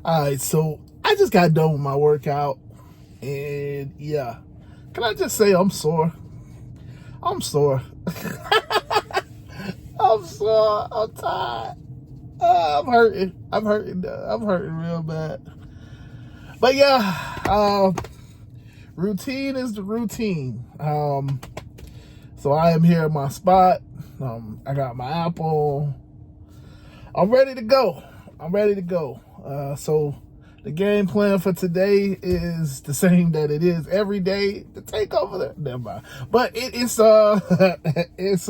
All right, so I just got done with my workout, and yeah, can I just say I'm sore? I'm sore. I'm sore. I'm tired. I'm hurting. I'm hurting. I'm hurting real bad. But yeah, routine is the routine. So I am here at my spot. I got my apple. I'm ready to go. I'm ready to go. So the game plan for today is the same that it is every day to take over there. Never mind. But it's it's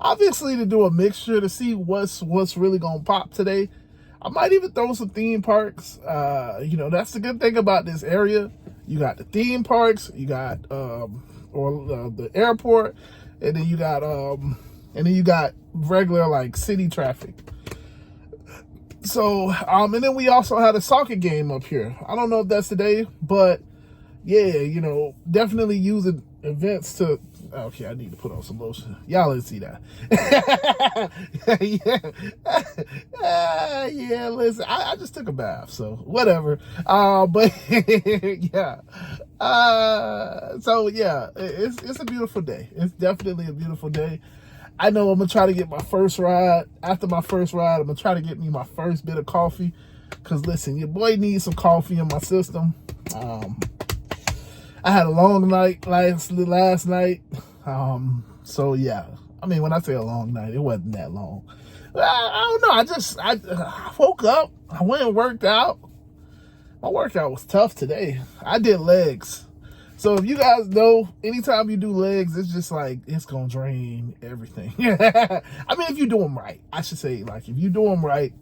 obviously to do a mixture to see what's really gonna pop today. I might even throw some theme parks. That's the good thing about this area. You got the theme parks, you got the airport, and then you got regular like city traffic. So, and then we also had a soccer game up here. I don't know if that's today, but yeah, definitely using events to. Okay, I need to put on some lotion. Y'all didn't see that. Yeah, listen, I just took a bath, so whatever. But yeah. So yeah, it's a beautiful day. It's definitely a beautiful day. I know I'm going to try to get my first ride. After my first ride, I'm going to try to get me my first bit of coffee. Because, listen, your boy needs some coffee in my system. I had a long night last night. So, yeah. I mean, when I say a long night, it wasn't that long. I don't know. I woke up. I went and worked out. My workout was tough today. I did legs. So if you guys know, anytime you do legs, it's just like, it's going to drain everything. I mean, if you do them right, I should say, like, if you do them right,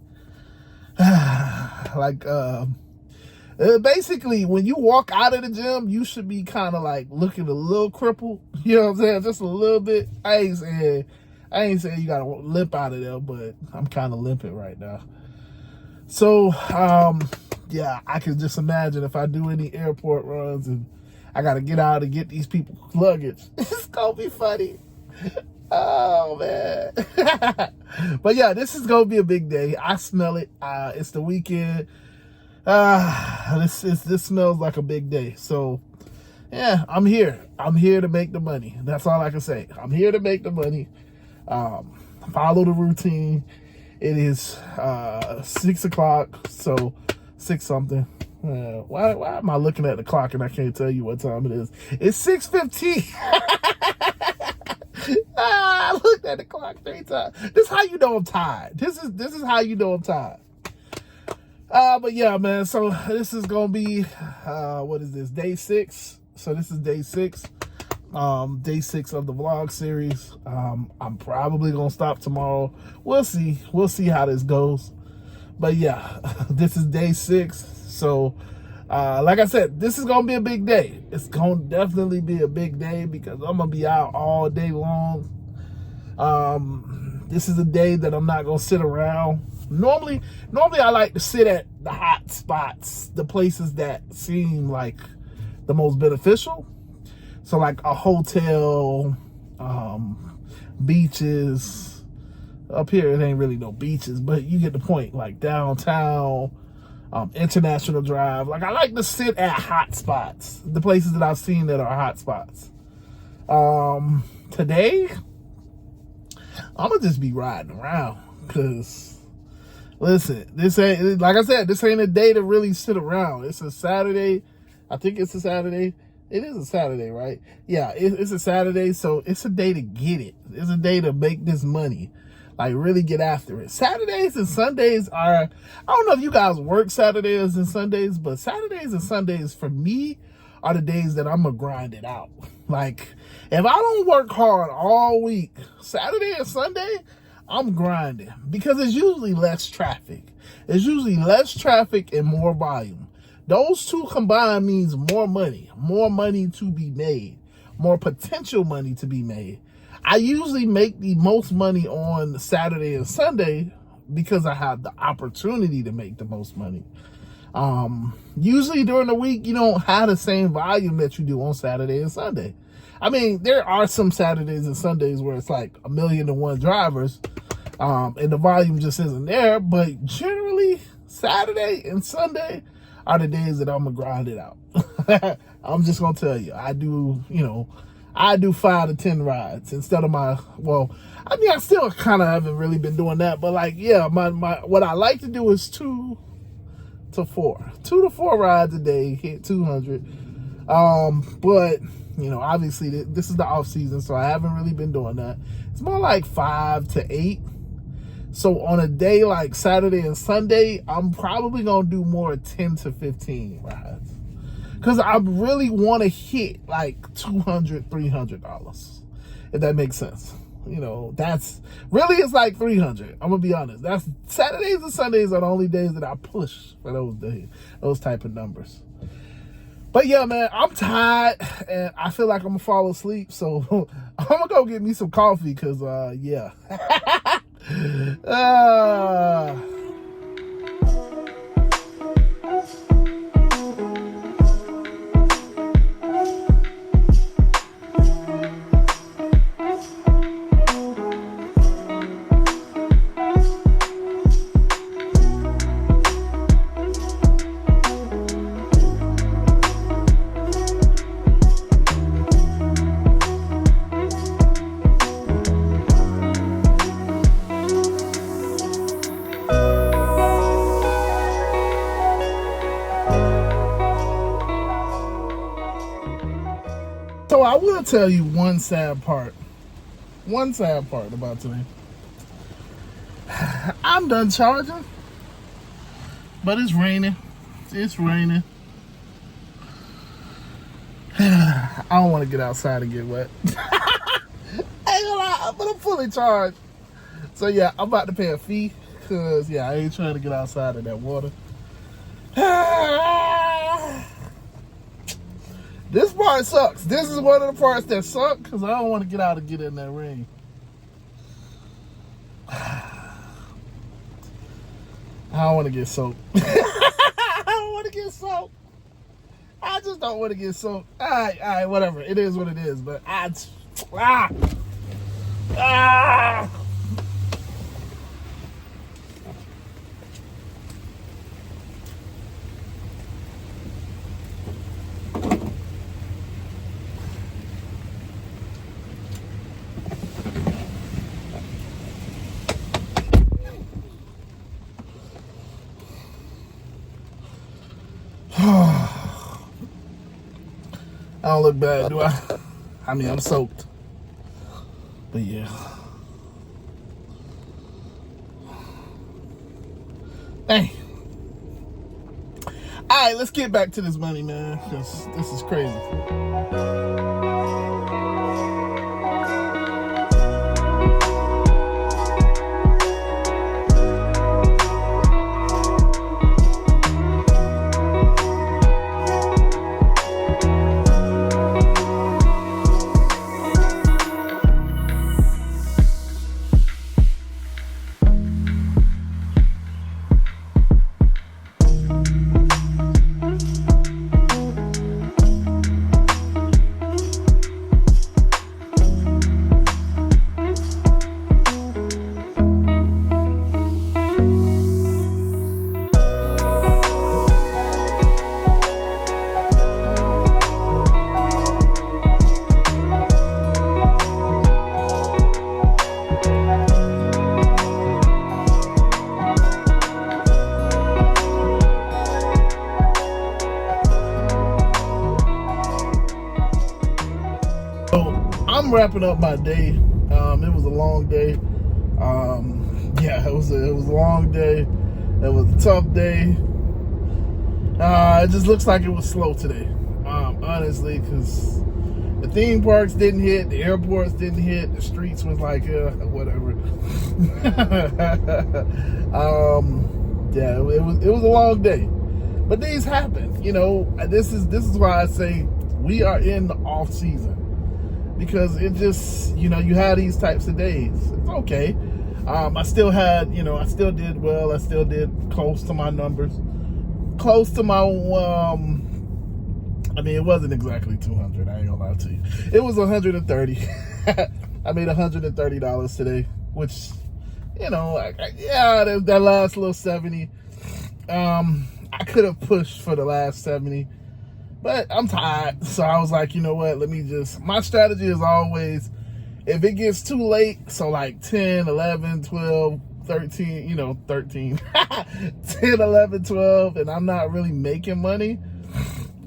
like, basically, when you walk out of the gym, you should be kind of like looking a little crippled. You know what I'm saying? Just a little bit. I ain't saying you got to limp out of there, but I'm kind of limping right now. So, yeah, I can just imagine if I do any airport runs and I got to get out and get these people's luggage. It's going to be funny. Oh, man. But, yeah, this is going to be a big day. I smell it. It's the weekend. This smells like a big day. So, yeah, I'm here. I'm here to make the money. That's all I can say. I'm here to make the money. Follow the routine. It is 6 o'clock, so 6 something. Why am I looking at the clock and I can't tell you what time it is? It's 6:15. I looked at the clock 3 times. This is how you know I'm tired. This is how you know I'm tired. But yeah, man. So this is gonna be what is this? Day 6. So this is day 6. Day 6 of the vlog series. I'm probably gonna stop tomorrow. We'll see. We'll see how this goes. But yeah, this is day 6. So, like I said, this is going to be a big day. It's going to definitely be a big day because I'm going to be out all day long. This is a day that I'm not going to sit around. Normally I like to sit at the hot spots, the places that seem like the most beneficial. So like a hotel, beaches. Up here, it ain't really no beaches, but you get the point. Like downtown, International Drive. Like I like to sit at hot spots, the places that I've seen that are hot spots. Today, I'm gonna just be riding around because, listen, this ain't, like I said, this ain't a day to really sit around. It's a Saturday. I think it's a Saturday. It is a Saturday, right? Yeah, it's a Saturday, so it's a day to get it. It's a day to make this money. Like, really get after it. Saturdays and Sundays are, I don't know if you guys work Saturdays and Sundays, but Saturdays and Sundays for me are the days that I'm going to grind it out. Like, if I don't work hard all week, Saturday and Sunday, I'm grinding. Because it's usually less traffic. It's usually less traffic and more volume. Those two combined means more money to be made, more potential money to be made. I usually make the most money on Saturday and Sunday because I have the opportunity to make the most money. Usually during the week, you don't have the same volume that you do on Saturday and Sunday. I mean, there are some Saturdays and Sundays where it's like 1,000,001 drivers, and the volume just isn't there. But generally, Saturday and Sunday are the days that I'm gonna grind it out. I'm just gonna tell you, I do 5 to 10 rides instead of my, well, I mean, I still kind of haven't really been doing that, but like, yeah, my what I like to do is 2 to 4 rides a day, hit 200. But obviously this is the off season, so I haven't really been doing that. It's more like 5 to 8. So on a day like Saturday and Sunday, I'm probably gonna do more 10 to 15 rides, because I really want to hit like $200, $300, if that makes sense. That's really, it's like 300. I'm gonna be honest. That's Saturdays and Sundays are the only days that I push for those days, those type of numbers. But yeah, man, I'm tired and I feel like I'm gonna fall asleep. So I'm gonna go get me some coffee, because yeah. So I will tell you one sad part about today. I'm done charging, but it's raining. I don't want to get outside and get wet. I ain't gonna lie, but I'm fully charged. So yeah, I'm about to pay a fee, because yeah, I ain't trying to get outside in that water. This part sucks. This is one of the parts that suck, because I don't want to get out and get in that rain. I don't want to get soaked. I don't want to get soaked. I just don't want to get soaked. All right, whatever. It is what it is. But I don't look bad, do I? I mean, I'm soaked. But yeah. Hey. Alright, let's get back to this money, man, because this is crazy. I'm wrapping up my day. It was a long day. Yeah, it was a long day. It was a tough day. It just looks like it was slow today, honestly, because the theme parks didn't hit, the airports didn't hit, the streets was like, whatever. Yeah, it was a long day, but these happen. This is why I say we are in the off season, because it just, you have these types of days. It's okay. I still did well. I still did close to my numbers, close to my I mean, it wasn't exactly 200. I ain't gonna lie to you. It was 130. I made $130 today, which, that last little 70. I could have pushed for the last 70, but I'm tired. So I was like, you know what? My strategy is always, if it gets too late, so like 10, 11, 12, 13, 13, 10, 11, 12, and I'm not really making money,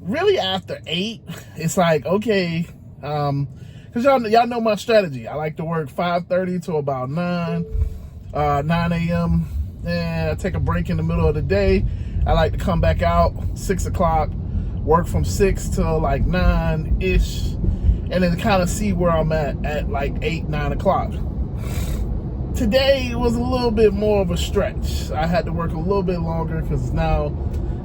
really after 8, it's like, okay, because y'all know my strategy. I like to work 5:30 to about 9 a.m. and I take a break in the middle of the day. I like to come back out 6 o'clock, work from 6 to like 9-ish, and then kind of see where I'm at like 8, 9 o'clock. Today was a little bit more of a stretch. I had to work a little bit longer because now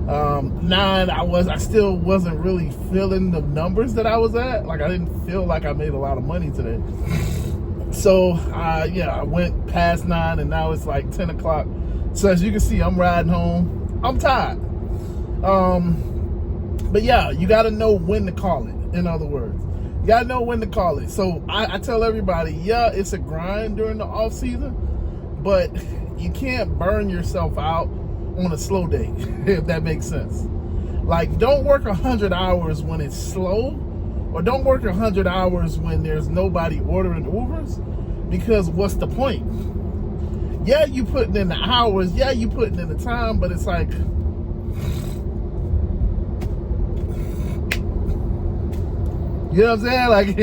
9, I still wasn't really feeling the numbers that I was at. Like, I didn't feel like I made a lot of money today. So I went past 9 and now it's like 10 o'clock. So as you can see, I'm riding home. I'm tired. But yeah, you got to know when to call it. In other words, you got to know when to call it. So I tell everybody, yeah, it's a grind during the off season, but you can't burn yourself out on a slow day, if that makes sense. Like, don't work 100 hours when it's slow, or don't work 100 hours when there's nobody ordering Ubers, because what's the point? Yeah, you putting in the hours, yeah, you putting in the time, but it's like, you know what I'm saying? Like,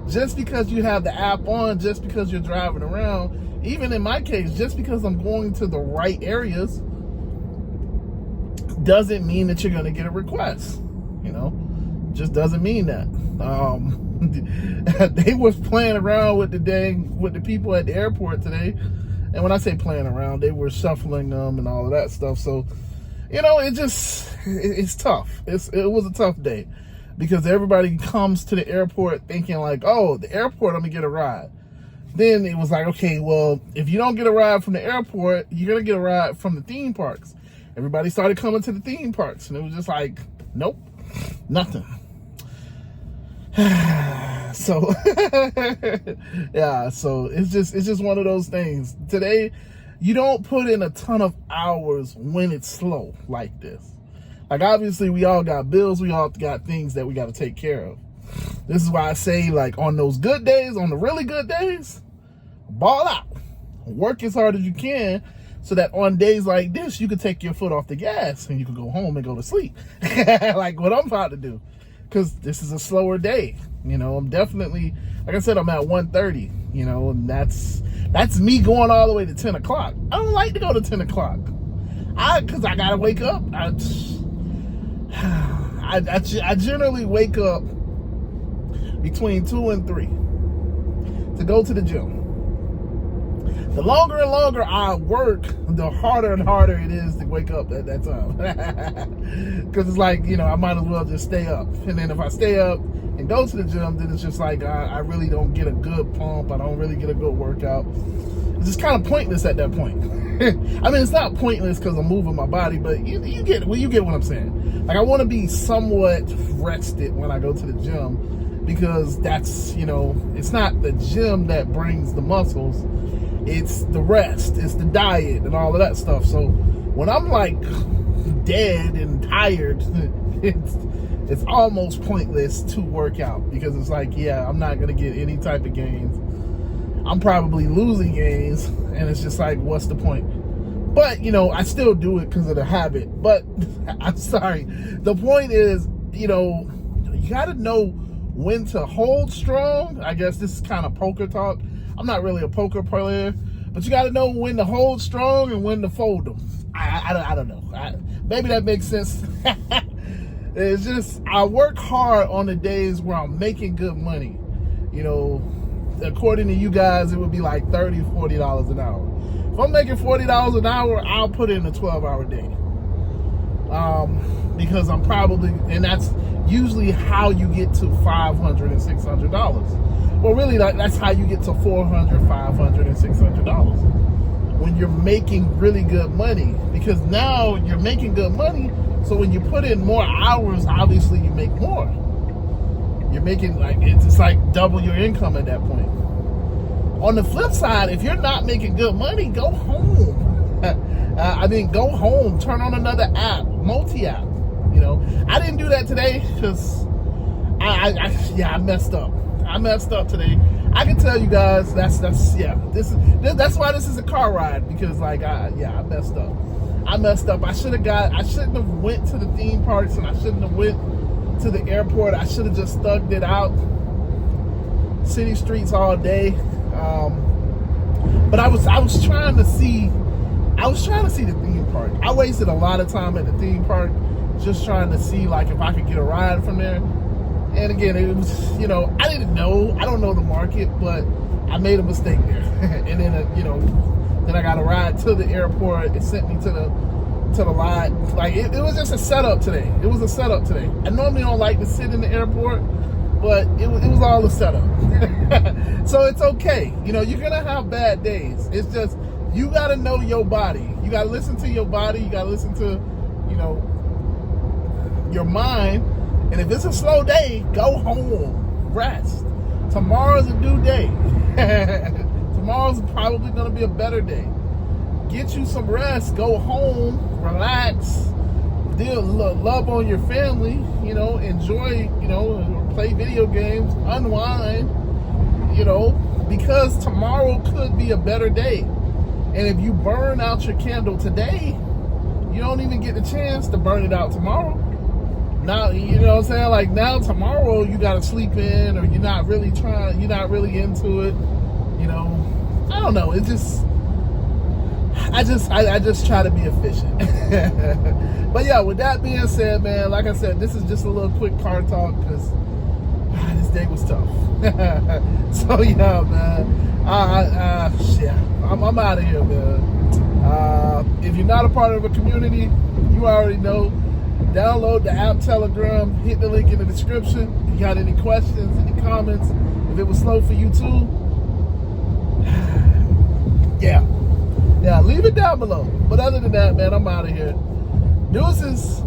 just because you have the app on, just because you're driving around, even in my case, just because I'm going to the right areas, doesn't mean that you're going to get a request. Just doesn't mean that. They was playing around with the people at the airport today. And when I say playing around, they were shuffling them and all of that stuff. So, it's tough. It was a tough day because everybody comes to the airport thinking like, oh, the airport, I'm going to get a ride. Then it was like, okay, well, if you don't get a ride from the airport, you're going to get a ride from the theme parks. Everybody started coming to the theme parks, and it was just like, nope, nothing. So yeah, so it's just one of those things. Today, you don't put in a ton of hours when it's slow like this. Like, obviously, we all got bills, we all got things that we got to take care of. This is why I say, like, on those good days, on the really good days, ball out, work as hard as you can, so that on days like this, you can take your foot off the gas and you can go home and go to sleep. Like what I'm about to do. Because this is a slower day. I'm definitely, like I said, I'm at 1:30, and that's me going all the way to 10 o'clock. I don't like to go to 10 o'clock. Because I got to wake up. I generally wake up between 2 and 3 to go to the gym. The longer and longer I work, the harder and harder it is to wake up at that time. Because it's like, I might as well just stay up. And then if I stay up and go to the gym, then it's just like I really don't get a good pump. I don't really get a good workout. It's just kind of pointless at that point. I mean, it's not pointless because I'm moving my body, but you get what I'm saying. Like, I want to be somewhat rested when I go to the gym, because that's, it's not the gym that brings the muscles. It's the rest, it's the diet and all of that stuff. So when I'm like dead and tired, it's almost pointless to work out, because it's like, yeah, I'm not going to get any type of gains. I'm probably losing gains, and it's just like, what's the point? But, I still do it because of the habit. But I'm sorry. The point is, you got to know when to hold strong. I guess this is kind of poker talk. I'm not really a poker player, but you got to know when to hold strong and when to fold them. I don't know. Maybe that makes sense. It's just, I work hard on the days where I'm making good money. According to you guys, it would be like $30, $40 an hour. If I'm making $40 an hour, I'll put in a 12-hour day. Because I'm probably, and that's usually how you get to $500 and $600. Well, really, that's how you get to $400, $500, and $600 when you're making really good money. Because now you're making good money, so when you put in more hours, obviously you make more. You're making, like, it's like double your income at that point. On the flip side, if you're not making good money, go home. I didn't go home, turn on another app, multi-app. You know, I didn't do that today because I messed up. I messed up today. I can tell you guys that's why this is a car ride, because like I messed up. I messed up. I shouldn't have went to the theme parks, and I shouldn't have went to the airport. I should have just thugged it out, city streets all day. But I was trying to see the theme park. I wasted a lot of time at the theme park just trying to see like if I could get a ride from there. And again, it was, you know, I don't know the market, but I made a mistake there. And then then I got a ride to the airport. It sent me to the lot. Like it was just a setup today. It was a setup today. I normally don't like to sit in the airport, but it was all a setup. So it's okay. You know, you're gonna have bad days. It's just, you gotta know your body. You gotta listen to your body. You gotta listen to, you know, your mind. And if it's a slow day, go home, rest. Tomorrow's a new day. Tomorrow's probably gonna be a better day. Get you some rest, go home, relax, love on your family, you know, enjoy, you know, play video games, unwind, you know, because tomorrow could be a better day. And if you burn out your candle today, you don't even get the chance to burn it out tomorrow. Now, you know what I'm saying? Like now, tomorrow you got to sleep in, or you're not really into it. You know, I don't know. It's just, I just try to be efficient. But yeah, with that being said, man, like I said, this is just a little quick car talk because this day was tough. So yeah, man, I'm out of here, man. If you're not a part of a community, you already know. Download the app Telegram, hit the link in the description. If you got any questions, any comments, if it was slow for you too, yeah, leave it down below. But other than that, man, I'm out of here. Deuces.